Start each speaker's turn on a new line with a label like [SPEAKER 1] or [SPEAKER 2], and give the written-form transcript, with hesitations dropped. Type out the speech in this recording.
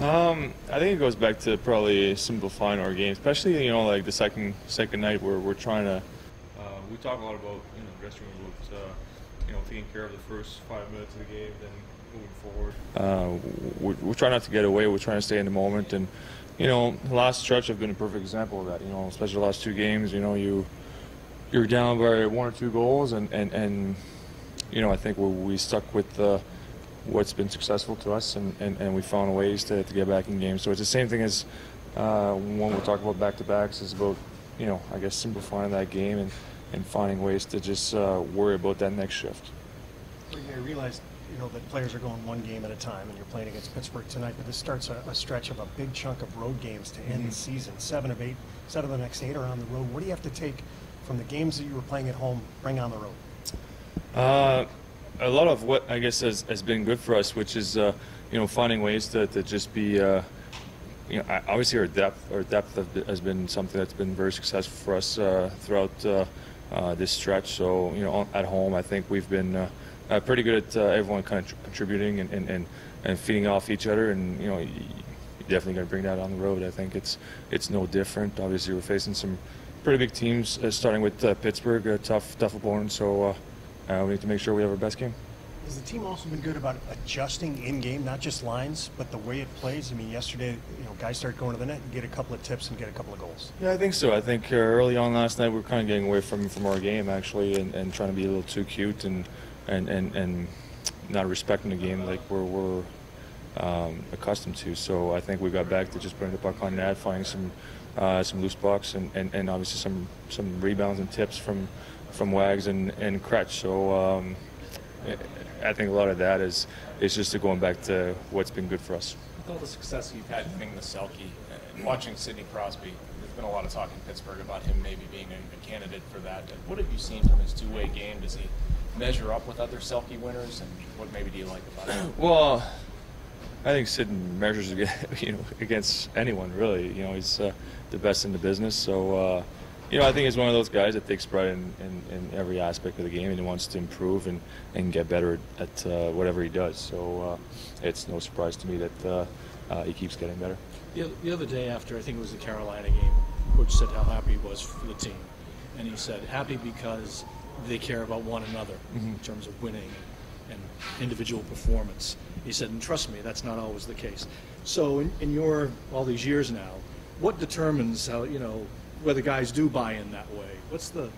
[SPEAKER 1] I think it goes back to probably simplifying our game, especially like the second night where we're trying to. We talk a lot about the dressing room about taking care of the first 5 minutes of the game, then moving forward. We're trying not to get away. We're trying to stay in the moment, and the last stretch have been a perfect example of that. Especially the last two games. You're down by 1 or 2 goals, and I think we stuck with what's been successful to us, and we found ways to get back in games. So it's the same thing as when we talk about back-to-backs. It's about I guess simplifying that game and finding ways to just worry about that next shift.
[SPEAKER 2] I realized that players are going one game at a time, and you're playing against Pittsburgh tonight, but this starts a stretch of a big chunk of road games to end the season. 7 of the next 8 are on the road. What do you have to take from the games that you were playing at home, bring on the road?
[SPEAKER 1] A lot of what I guess has been good for us, which is finding ways to just be obviously our depth has been something that's been very successful for us throughout this stretch. So at home I think we've been pretty good at everyone kind of contributing and feeding off each other, and you're definitely going to bring that on the road. I think it's no different. Obviously we're facing some pretty big teams, starting with Pittsburgh, a tough opponent. So. We need to make sure we have our best game.
[SPEAKER 2] Has the team also been good about adjusting in-game, not just lines, but the way it plays? I mean, yesterday, guys start going to the net and get a couple of tips and get a couple of goals.
[SPEAKER 1] Yeah, I think so. I think early on last night we were kind of getting away from our game, actually, and trying to be a little too cute and not respecting the game like we're accustomed to. So I think we got back to just putting the puck on net, finding some loose pucks, and obviously some rebounds and tips from Wags and Kretsch. So I think a lot of that is just going back to what's been good for us.
[SPEAKER 3] With all the success you've had winning the Selke and watching Sidney Crosby, there's been a lot of talk in Pittsburgh about him maybe being a candidate for that. What have you seen from his two-way game? Does he measure up with other Selke winners, and what maybe do you like about him?
[SPEAKER 1] Well, I think Sid measures against anyone, really. He's the best in the business. So I think he's one of those guys that takes pride in every aspect of the game, and he wants to improve and get better at whatever he does. So it's no surprise to me that he keeps getting better.
[SPEAKER 4] The other day after, I think it was the Carolina game, Coach said how happy he was for the team. And he said happy because they care about one another in terms of winning and individual performance. He said, and trust me, that's not always the case. So in your all these years now, what determines how, whether guys do buy in that way? What's the